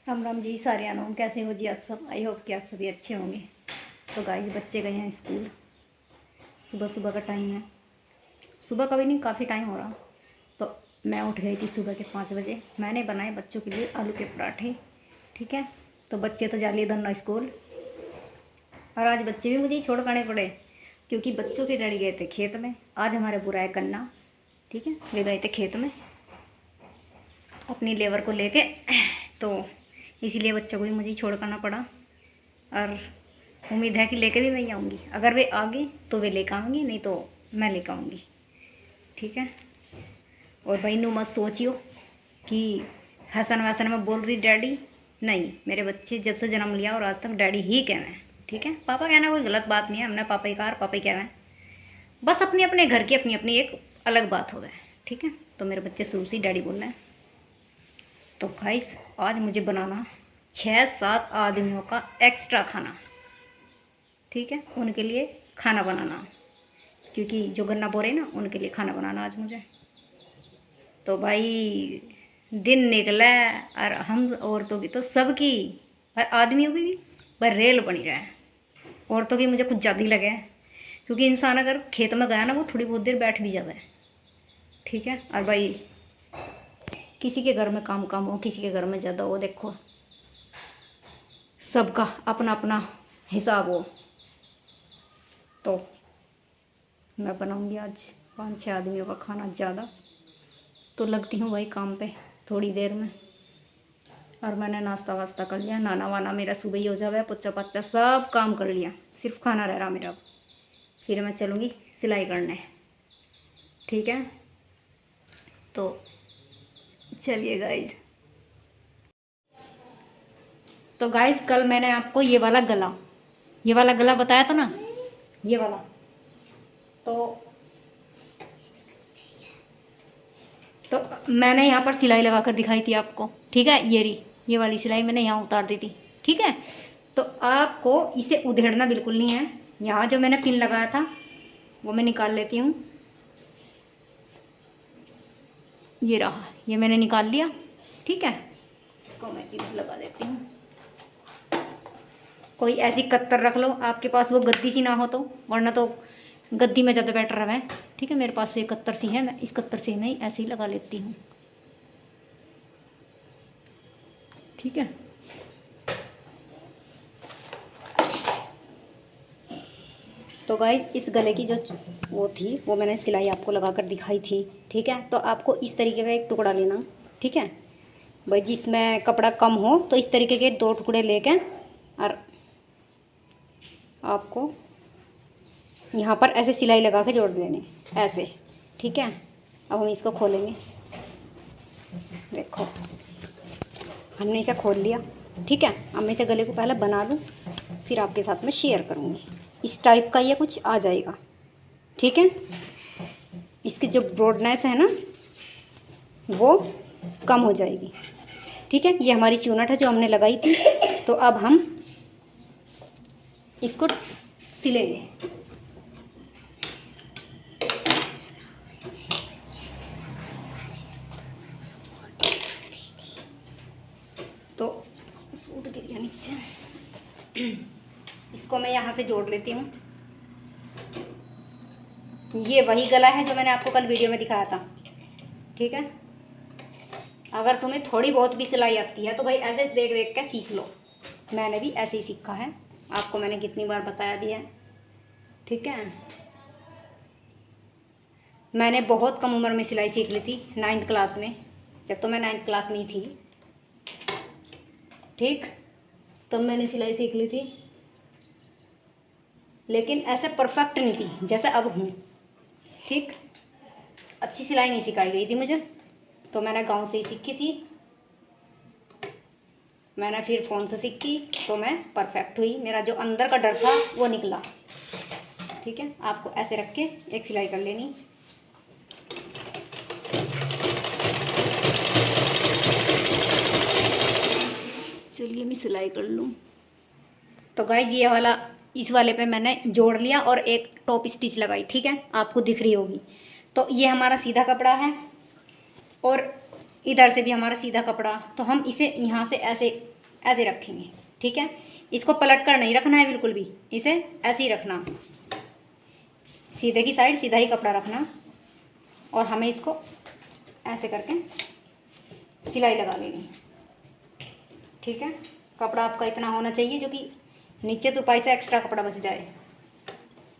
राम राम जी सारे आनों, कैसे हो जी आप सब। आई होप कि आप सभी अच्छे होंगे। तो गाइस बच्चे गए हैं स्कूल। सुबह सुबह का टाइम है, सुबह का भी नहीं काफ़ी टाइम हो रहा। तो मैं उठ गई थी सुबह के 5 बजे। मैंने बनाए बच्चों के लिए आलू के पराठे। ठीक है, तो बच्चे तो जा लिए धन्ना स्कूल। और आज बच्चे भी मुझे ही छोड़ करने पड़े, क्योंकि बच्चों के डैडी गए थे खेत में। आज हमारे बुरा है गन्ना। ठीक है, वे गए थे खेत में अपनी लेबर को लेके, तो इसीलिए बच्चों को भी मुझे छोड़ करना पड़ा। और उम्मीद है कि लेके भी मैं आऊँगी। अगर वे आ गए तो वे लेकर आऊँगी, नहीं तो मैं लेकर आऊँगी। ठीक है। और भाई नु मत सोचियो कि फैशन वैसन में बोल रही डैडी। नहीं, मेरे बच्चे जब से जन्म लिया और आज तक डैडी ही कहना है। ठीक है, पापा कहना कोई गलत बात नहीं है। हमने पापा ही कहा, पापा ही कहना है। बस अपने अपने घर की अपनी अपनी एक अलग बात हो गए। ठीक है, तो मेरे बच्चे शुरू से ही डैडी बोल रहे हैं। तो गाइस आज मुझे बनाना 6-7 आदमियों का एक्स्ट्रा खाना। ठीक है, उनके लिए खाना बनाना, क्योंकि जो गन्ना बो रहे ना उनके लिए खाना बनाना आज मुझे। तो भाई दिन निकला और हम औरतों की तो सबकी और आदमियों की भी भाई रेल बनी रहा है। औरतों की मुझे कुछ ज़्यादा ही लगे, क्योंकि इंसान अगर खेत में गया ना वो थोड़ी बहुत देर बैठ भी जाता है। ठीक है, और भाई किसी के घर में काम कम हो, किसी के घर में ज़्यादा हो, देखो सबका अपना अपना हिसाब हो। तो मैं बनाऊंगी आज 5-6 आदमियों का खाना ज़्यादा। तो लगती हूँ भाई काम पे थोड़ी देर में। और मैंने नाश्ता वास्ता कर लिया, नाना वाना मेरा सुबह ही हो जावे, पुच्चा पच्चा सब काम कर लिया, सिर्फ खाना रह रहा मेरा। फिर मैं चलूँगी सिलाई करने। ठीक है, तो चलिए गाइज। तो गाइज कल मैंने आपको ये वाला गला बताया था ना, ये वाला। तो मैंने यहाँ पर सिलाई लगा कर दिखाई थी आपको। ठीक है, ये वाली सिलाई मैंने यहाँ उतार दी थी। ठीक है, तो आपको इसे उधेड़ना बिल्कुल नहीं है। यहाँ जो मैंने पिन लगाया था वो मैं निकाल लेती हूँ। ये रहा, ये मैंने निकाल लिया। ठीक है, इसको मैं इधर लगा देती हूँ। कोई ऐसी कत्तर रख लो आपके पास, वो गद्दी सी ना हो तो, वरना तो गद्दी में ज़्यादा बेटर है। ठीक है, मेरे पास ये कत्तर सी है, मैं इस कत्तर से मैं ऐसे ही लगा लेती हूँ। ठीक है, तो गाइस इस गले की जो वो थी वो मैंने सिलाई आपको लगा कर दिखाई थी। ठीक है, तो आपको इस तरीके का एक टुकड़ा लेना। ठीक है भाई, जिसमें कपड़ा कम हो तो इस तरीके के 2 टुकड़े लेके और आपको यहाँ पर ऐसे सिलाई लगा के जोड़ देने ऐसे। ठीक है, अब हम इसको खोलेंगे। देखो हमने इसे खोल लिया। ठीक है, अब मैं इसे गले को पहले बना लूँ, फिर आपके साथ में शेयर करूँगी। इस टाइप का ये कुछ आ जाएगा। ठीक है, इसकी जो ब्रॉडनेस है ना वो कम हो जाएगी। ठीक है, ये हमारी चूनट है जो हमने लगाई थी। तो अब हम इसको सिलेंगे। तो सूट गिर गया नीचे। इसको मैं यहाँ से जोड़ लेती हूँ। ये वही गला है जो मैंने आपको कल वीडियो में दिखाया था। ठीक है, अगर तुम्हें थोड़ी बहुत भी सिलाई आती है तो भाई ऐसे देख देख के सीख लो। मैंने भी ऐसे ही सीखा है, आपको मैंने कितनी बार बताया भी है। ठीक है, मैंने बहुत कम उम्र में सिलाई सीख ली थी, 9th क्लास में, जब तो मैं 9th क्लास में ही थी। ठीक, तब मैंने सिलाई सीख ली थी, लेकिन ऐसे परफेक्ट नहीं थी जैसे अब हूँ। ठीक, अच्छी सिलाई नहीं सिखाई गई थी मुझे, तो मैंने गांव से ही सीखी थी। मैंने फिर फ़ोन से सीखी तो मैं परफेक्ट हुई। मेरा जो अंदर का डर था वो निकला। ठीक है, आपको ऐसे रख के एक सिलाई कर लेनी। चलिए मैं सिलाई कर लूँ। तो गाइस ये वाला, इस वाले पे मैंने जोड़ लिया और एक टॉप स्टिच लगाई। ठीक है, आपको दिख रही होगी। तो ये हमारा सीधा कपड़ा है और इधर से भी हमारा सीधा कपड़ा। तो हम इसे यहाँ से ऐसे ऐसे रखेंगे, ठीक है। इसको पलट कर नहीं रखना है बिल्कुल भी, इसे ऐसे ही रखना, सीधे की साइड सीधा ही कपड़ा रखना, और हमें इसको ऐसे करके सिलाई लगा लेनी, ठीक है। कपड़ा आपका इतना होना चाहिए जो कि नीचे तुरपाई से एक्स्ट्रा कपड़ा बच जाए,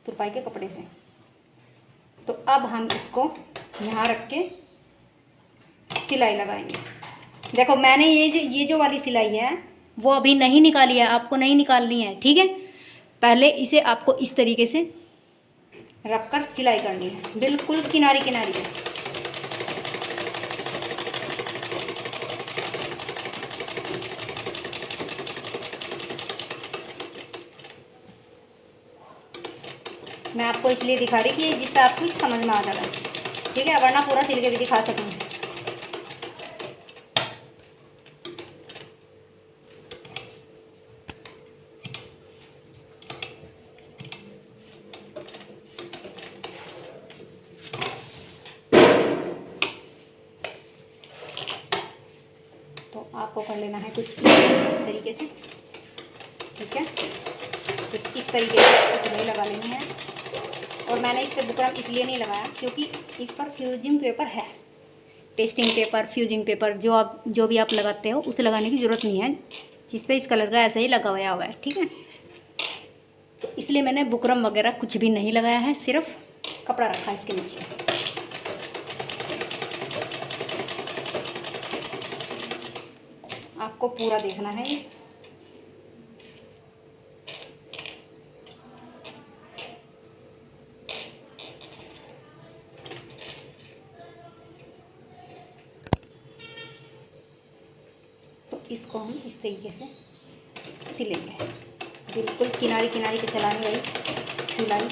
तुरपाई के कपड़े से। तो अब हम इसको यहाँ रख के सिलाई लगाएंगे। देखो मैंने ये जो वाली सिलाई है वो अभी नहीं निकाली है, आपको नहीं निकालनी है, ठीक है। पहले इसे आपको इस तरीके से रखकर सिलाई करनी है, बिल्कुल किनारी किनारी। मैं आपको इसलिए दिखा रही कि जिससे आपको समझ में आ जाएगा, ठीक है, वरना पूरा सिल के भी दिखा सकूँ। तो आपको कर लेना है कुछ इस तरीके से, ठीक है। कुछ इस तरीके से सिलाई लगा लेनी है। और मैंने इस पर बुकरम इसलिए नहीं लगाया क्योंकि इस पर फ्यूजिंग पेपर है, पेस्टिंग पेपर, फ्यूजिंग पेपर जो भी आप लगाते हो उसे लगाने की ज़रूरत नहीं है, जिस पे इस कलर का ऐसे ही लगा हुआ है, ठीक है। तो इसलिए मैंने बुकरम वगैरह कुछ भी नहीं लगाया है, सिर्फ कपड़ा रखा है इसके नीचे। आपको पूरा देखना है ये। तो इसको हम इस तरीके से सिलेंगे, बिल्कुल किनारी किनारी पे चलानी रही सिलाई।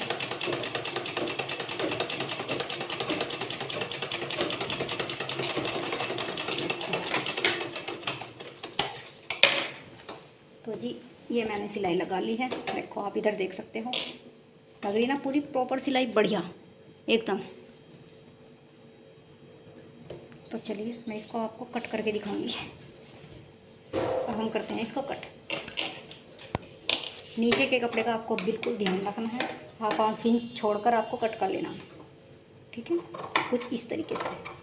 तो जी ये मैंने सिलाई लगा ली है, देखो आप इधर देख सकते हो, लग रही ना पूरी प्रॉपर सिलाई, बढ़िया एकदम। तो चलिए मैं इसको आपको कट करके दिखाऊंगी। अब हम करते हैं इसको कट। नीचे के कपड़े का आपको बिल्कुल ध्यान रखना है, 1/2 इंच छोड़कर आपको कट कर लेना, ठीक है। कुछ इस तरीके से,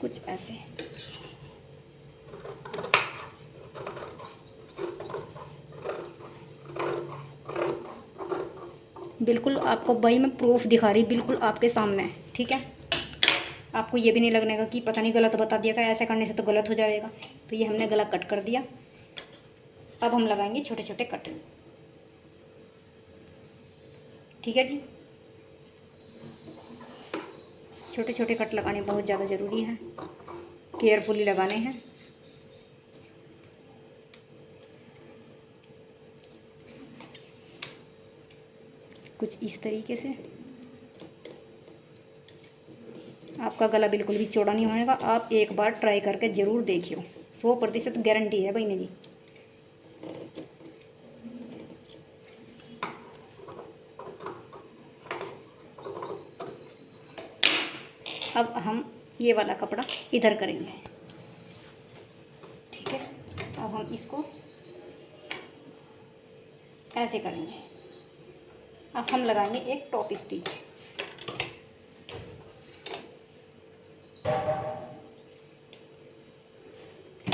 कुछ ऐसे। बिल्कुल आपको भाई मैं प्रूफ दिखा रही, बिल्कुल आपके सामने, ठीक है। आपको ये भी नहीं लगने का कि पता नहीं गलत बता दिया का, ऐसे करने से तो गलत हो जाएगा। तो ये हमने गला कट कर दिया। अब हम लगाएंगे छोटे छोटे कट, ठीक है जी। छोटे छोटे कट लगाने बहुत ज़्यादा ज़रूरी है, केयरफुली लगाने हैं। कुछ इस तरीके से। आपका गला बिल्कुल भी चौड़ा नहीं होने का, आप एक बार ट्राई करके ज़रूर देखियो, 100% गारंटी है भाई मेरी। अब हम ये वाला कपड़ा इधर करेंगे, ठीक है। अब हम इसको ऐसे करेंगे। अब हम लगाएंगे एक टॉप स्टिच,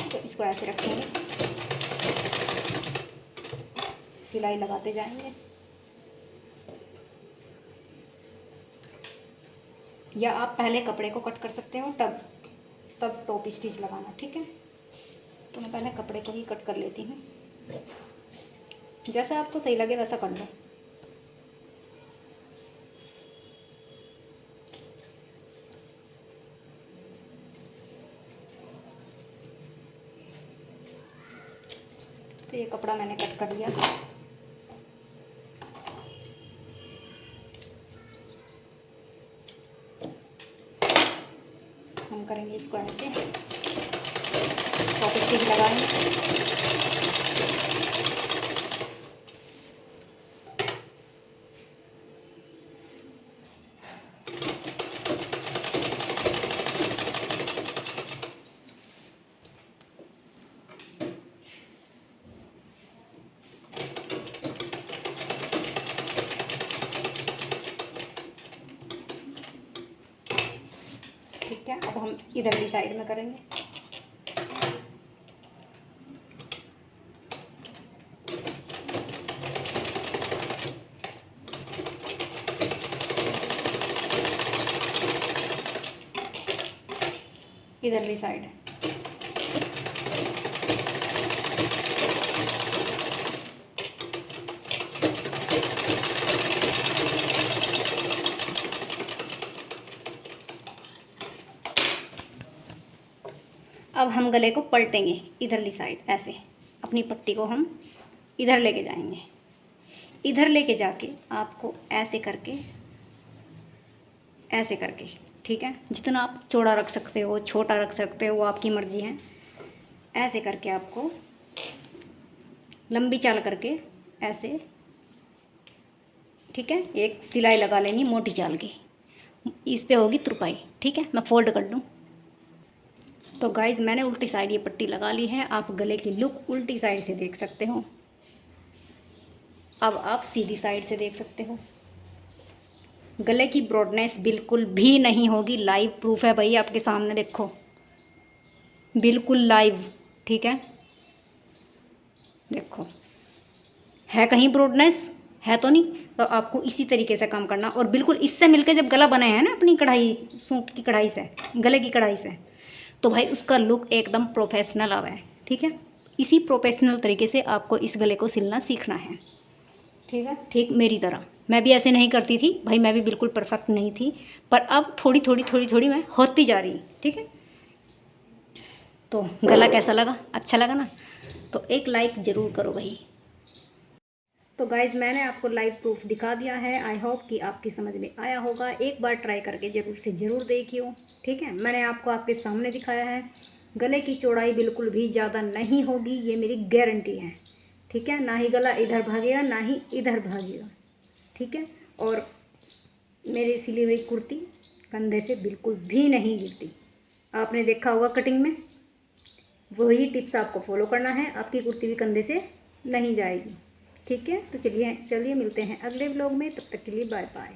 तो इसको ऐसे रखेंगे, सिलाई लगाते जाएंगे। या आप पहले कपड़े को कट कर सकते हो, तब टॉप स्टिच लगाना, ठीक है। तो मैं पहले कपड़े को ही कट कर लेती हूँ, जैसा आपको सही लगे वैसा कर लो। तो ये कपड़ा मैंने कट कर लिया। हम करेंगे इसको ऐसे, टॉप स्टिच लगाएंगे। ठीक है, अब हम इधरली साइड में करेंगे। इधरली साइड अब हम गले को पलटेंगे इधरली साइड, ऐसे अपनी पट्टी को हम इधर लेके जाएंगे। इधर लेके जाके आपको ऐसे करके ठीक है, जितना आप चौड़ा रख सकते हो, छोटा रख सकते हो, वो आपकी मर्ज़ी है। ऐसे करके आपको लंबी चाल करके ऐसे, ठीक है, एक सिलाई लगा लेनी मोटी चाल की, इस पे होगी तुरपाई। ठीक है, मैं फोल्ड कर लूँ। तो गाइज़ मैंने उल्टी साइड ये पट्टी लगा ली है। आप गले की लुक उल्टी साइड से देख सकते हो, अब आप सीधी साइड से देख सकते हो। गले की ब्रॉडनेस बिल्कुल भी नहीं होगी, लाइव प्रूफ है भाई आपके सामने, देखो बिल्कुल लाइव। ठीक है, देखो है कहीं ब्रॉडनेस है तो नहीं। तो आपको इसी तरीके से काम करना, और बिल्कुल इससे मिलके जब गला बने हैं ना अपनी कढ़ाई, सूट की कढ़ाई से, गले की कढ़ाई से, तो भाई उसका लुक एकदम प्रोफेशनल आवा है। ठीक है, इसी प्रोफेशनल तरीके से आपको इस गले को सिलना सीखना है। ठीक है, ठीक मेरी तरह मैं भी ऐसे नहीं करती थी भाई, मैं भी बिल्कुल परफेक्ट नहीं थी, पर अब थोड़ी थोड़ी मैं होती जा रही। ठीक है, तो गला कैसा लगा, अच्छा लगा ना, तो एक लाइक ज़रूर करो भाई। तो गाइज़ मैंने आपको लाइव प्रूफ दिखा दिया है, आई होप कि आपकी समझ में आया होगा। एक बार ट्राई करके ज़रूर से ज़रूर देखियो। ठीक है, मैंने आपको आपके सामने दिखाया है, गले की चौड़ाई बिल्कुल भी ज़्यादा नहीं होगी, ये मेरी गारंटी है। ठीक है, ना ही गला इधर भागेगा ना ही इधर भागेगा। ठीक है, और मेरी सिली हुई कुर्ती कंधे से बिल्कुल भी नहीं गिरती। आपने देखा होगा कटिंग में, वही टिप्स आपको फॉलो करना है, आपकी कुर्ती भी कंधे से नहीं जाएगी। ठीक है, तो चलिए मिलते हैं अगले व्लॉग में, तब तक के लिए बाय बाय।